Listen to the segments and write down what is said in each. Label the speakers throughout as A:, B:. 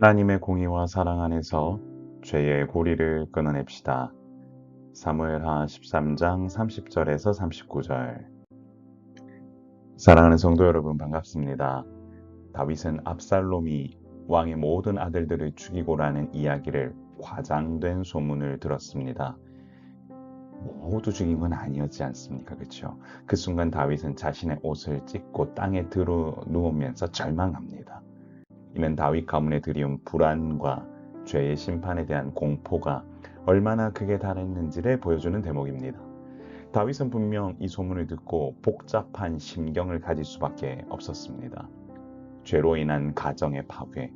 A: 하나님의 공의와 사랑 안에서 죄의 고리를 끊어냅시다. 사무엘하 13장 30절에서 39절. 사랑하는 성도 여러분, 반갑습니다. 다윗은 압살롬이 왕의 모든 아들들을 죽이고라는 이야기를 과장된 소문을 들었습니다. 모두 죽인 건 아니었지 않습니까? 그렇죠? 그 순간 다윗은 자신의 옷을 찢고 땅에 들어 누우면서 절망합니다. 이는 다윗 가문에 들이온 불안과 죄의 심판에 대한 공포가 얼마나 크게 달했는지를 보여주는 대목입니다. 다윗은 분명 이 소문을 듣고 복잡한 심경을 가질 수밖에 없었습니다. 죄로 인한 가정의 파괴,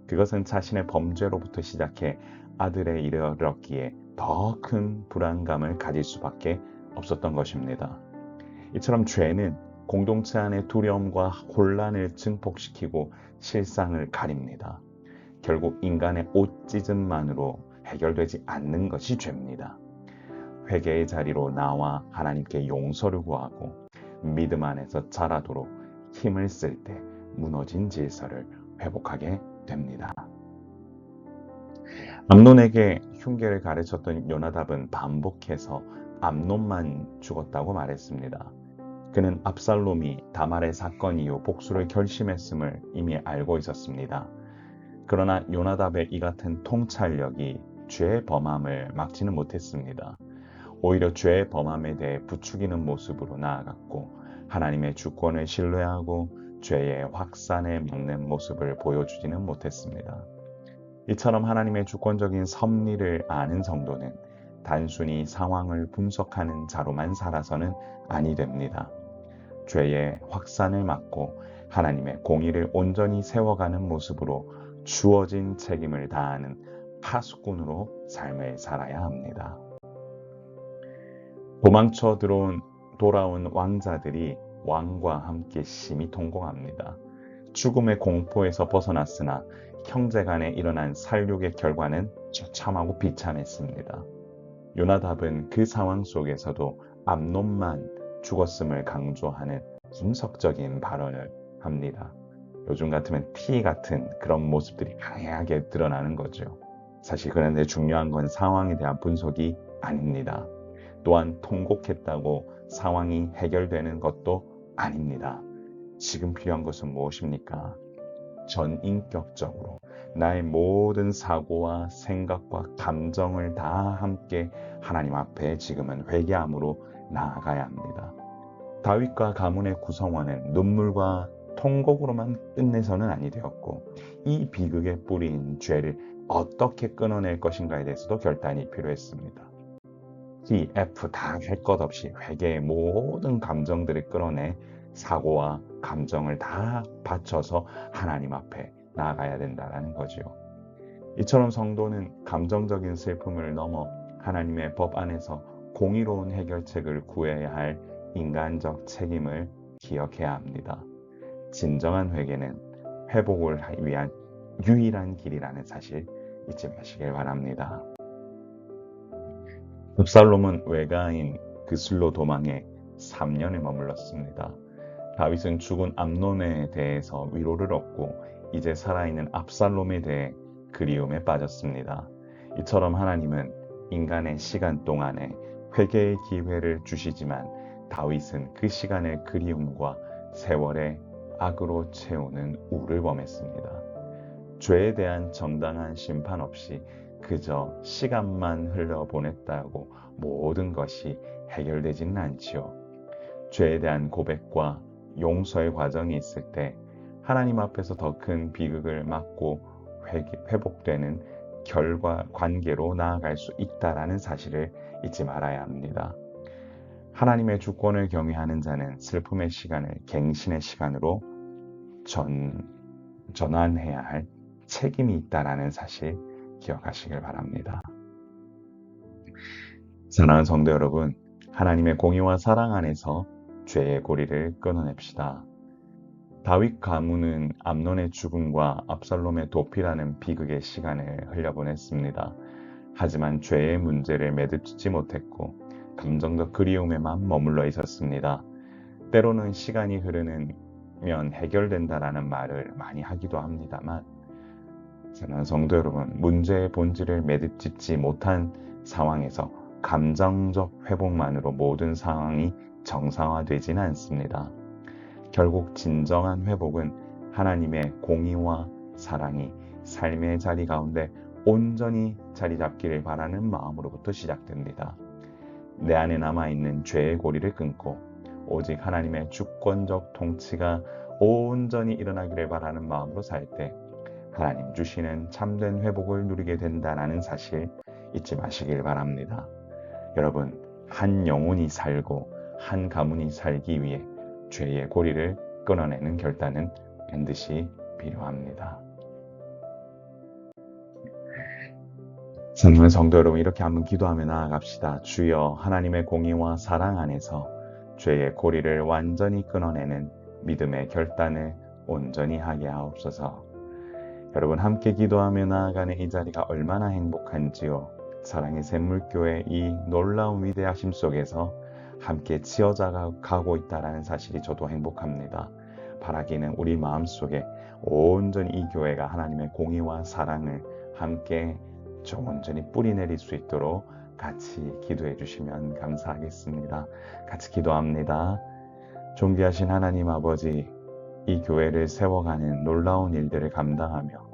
A: 그것은 자신의 범죄로부터 시작해 아들에 이르렀기에 더 큰 불안감을 가질 수밖에 없었던 것입니다. 이처럼 죄는 공동체 안의 두려움과 혼란을 증폭시키고 실상을 가립니다. 결국 인간의 옷 찢음만으로 해결되지 않는 것이 죄입니다. 회개의 자리로 나와 하나님께 용서를 구하고 믿음 안에서 자라도록 힘을 쓸 때 무너진 질서를 회복하게 됩니다. 암논에게 흉계를 가르쳤던 요나답은 반복해서 암논만 죽었다고 말했습니다. 그는 압살롬이 다말의 사건 이후 복수를 결심했음을 이미 알고 있었습니다. 그러나 요나답의 이 같은 통찰력이 죄의 범함을 막지는 못했습니다. 오히려 죄의 범함에 대해 부추기는 모습으로 나아갔고 하나님의 주권을 신뢰하고 죄의 확산에 막는 모습을 보여주지는 못했습니다. 이처럼 하나님의 주권적인 섭리를 아는 성도는 단순히 상황을 분석하는 자로만 살아서는 아니 됩니다. 죄의 확산을 막고 하나님의 공의를 온전히 세워가는 모습으로 주어진 책임을 다하는 파수꾼으로 삶을 살아야 합니다. 도망쳐 돌아온 왕자들이 왕과 함께 심히 통곡합니다. 죽음의 공포에서 벗어났으나 형제 간에 일어난 살육의 결과는 처참하고 비참했습니다. 요나답은 그 상황 속에서도 암논만 죽었음을 강조하는 분석적인 발언을 합니다. 요즘 같으면 티 같은 그런 모습들이 강하게 드러나는 거죠. 사실 그런데 중요한 건 상황에 대한 분석이 아닙니다. 또한 통곡했다고 상황이 해결되는 것도 아닙니다. 지금 필요한 것은 무엇입니까? 전인격적으로 나의 모든 사고와 생각과 감정을 다 함께 하나님 앞에 지금은 회개함으로 나아가야 합니다. 다윗과 가문의 구성원은 눈물과 통곡으로만 끝내서는 아니 되었고 이 비극의 뿌리인 죄를 어떻게 끊어낼 것인가에 대해서도 결단이 필요했습니다. T, F 다 할 것 없이 회개의 모든 감정들을 끌어내 사고와 감정을 다 바쳐서 하나님 앞에 나아가야 된다는 거지요. 이처럼 성도는 감정적인 슬픔을 넘어 하나님의 법 안에서 공의로운 해결책을 구해야 할 인간적 책임을 기억해야 합니다. 진정한 회개는 회복을 위한 유일한 길이라는 사실 잊지 마시길 바랍니다. 압살롬은 외가인 그슬로 도망해 3년을 머물렀습니다. 다윗은 죽은 암논에 대해서 위로를 얻고 이제 살아있는 압살롬에 대해 그리움에 빠졌습니다. 이처럼 하나님은 인간의 시간 동안에 회개의 기회를 주시지만 다윗은 그 시간을 그리움과 세월의 악으로 채우는 우를 범했습니다. 죄에 대한 정당한 심판 없이 그저 시간만 흘려보냈다고 모든 것이 해결되지는 않지요. 죄에 대한 고백과 용서의 과정이 있을 때 하나님 앞에서 더 큰 비극을 막고 회복되는 관계로 나아갈 수 있다라는 사실을 잊지 말아야 합니다. 하나님의 주권을 경외하는 자는 슬픔의 시간을 갱신의 시간으로 전환해야 할 책임이 있다라는 사실 기억하시길 바랍니다. 사랑하는 성도 여러분, 하나님의 공의와 사랑 안에서 죄의 고리를 끊어냅시다. 다윗 가문은 암논의 죽음과 압살롬의 도피라는 비극의 시간을 흘려보냈습니다. 하지만 죄의 문제를 매듭짓지 못했고 감정적 그리움에만 머물러 있었습니다. 때로는 시간이 흐르면 해결된다라는 말을 많이 하기도 합니다만 사랑하는 성도 여러분, 문제의 본질을 매듭짓지 못한 상황에서 감정적 회복만으로 모든 상황이 정상화되지는 않습니다. 결국 진정한 회복은 하나님의 공의와 사랑이 삶의 자리 가운데 온전히 자리 잡기를 바라는 마음으로부터 시작됩니다. 내 안에 남아있는 죄의 고리를 끊고 오직 하나님의 주권적 통치가 온전히 일어나기를 바라는 마음으로 살 때 하나님 주시는 참된 회복을 누리게 된다는 사실 잊지 마시길 바랍니다. 여러분, 한 영혼이 살고 한 가문이 살기 위해 죄의 고리를 끊어내는 결단은 반드시 필요합니다. 사랑하는 성도 여러분, 이렇게 한번 기도하며 나아갑시다. 주여, 하나님의 공의와 사랑 안에서 죄의 고리를 완전히 끊어내는 믿음의 결단을 온전히 하게 하옵소서. 여러분, 함께 기도하며 나아가는 이 자리가 얼마나 행복한지요. 사랑의 샘물교회 이 놀라운 위대하심 속에서 함께 지어져 가고 있다는 사실이 저도 행복합니다. 바라기는 우리 마음속에 온전히 이 교회가 하나님의 공의와 사랑을 함께 온전히 뿌리내릴 수 있도록 같이 기도해 주시면 감사하겠습니다. 같이 기도합니다. 존귀하신 하나님 아버지, 이 교회를 세워가는 놀라운 일들을 감당하며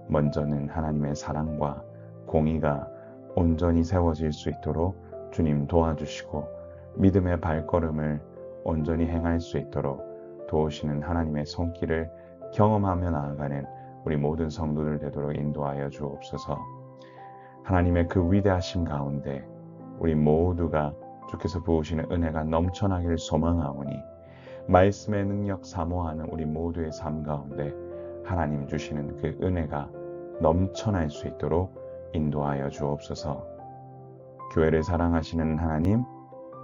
A: 먼저는 하나님의 사랑과 공의가 온전히 세워질 수 있도록 주님 도와주시고 믿음의 발걸음을 온전히 행할 수 있도록 도우시는 하나님의 손길을 경험하며 나아가는 우리 모든 성도들 되도록 인도하여 주옵소서. 하나님의 그 위대하심 가운데 우리 모두가 주께서 부으시는 은혜가 넘쳐나기를 소망하오니 말씀의 능력 사모하는 우리 모두의 삶 가운데 하나님 주시는 그 은혜가 넘쳐날 수 있도록 인도하여 주옵소서. 교회를 사랑하시는 하나님,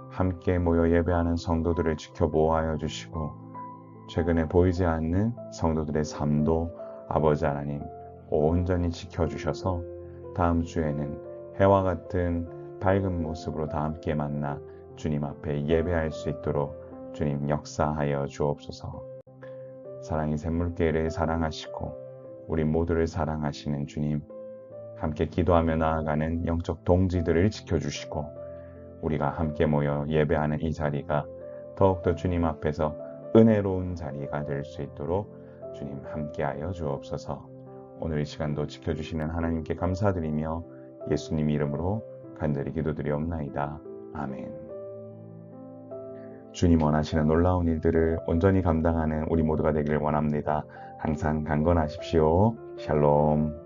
A: 함께 모여 예배하는 성도들을 지켜보호하여 주시고 최근에 보이지 않는 성도들의 삶도 아버지 하나님 온전히 지켜주셔서 다음 주에는 해와 같은 밝은 모습으로 다 함께 만나 주님 앞에 예배할 수 있도록 주님 역사하여 주옵소서. 사랑의 샘물교회를 사랑하시고 우리 모두를 사랑하시는 주님, 함께 기도하며 나아가는 영적 동지들을 지켜주시고 우리가 함께 모여 예배하는 이 자리가 더욱더 주님 앞에서 은혜로운 자리가 될 수 있도록 주님 함께하여 주옵소서. 오늘 이 시간도 지켜주시는 하나님께 감사드리며 예수님 이름으로 간절히 기도드리옵나이다. 아멘. 주님 원하시는 놀라운 일들을 온전히 감당하는 우리 모두가 되기를 원합니다. 항상 강건하십시오. 샬롬.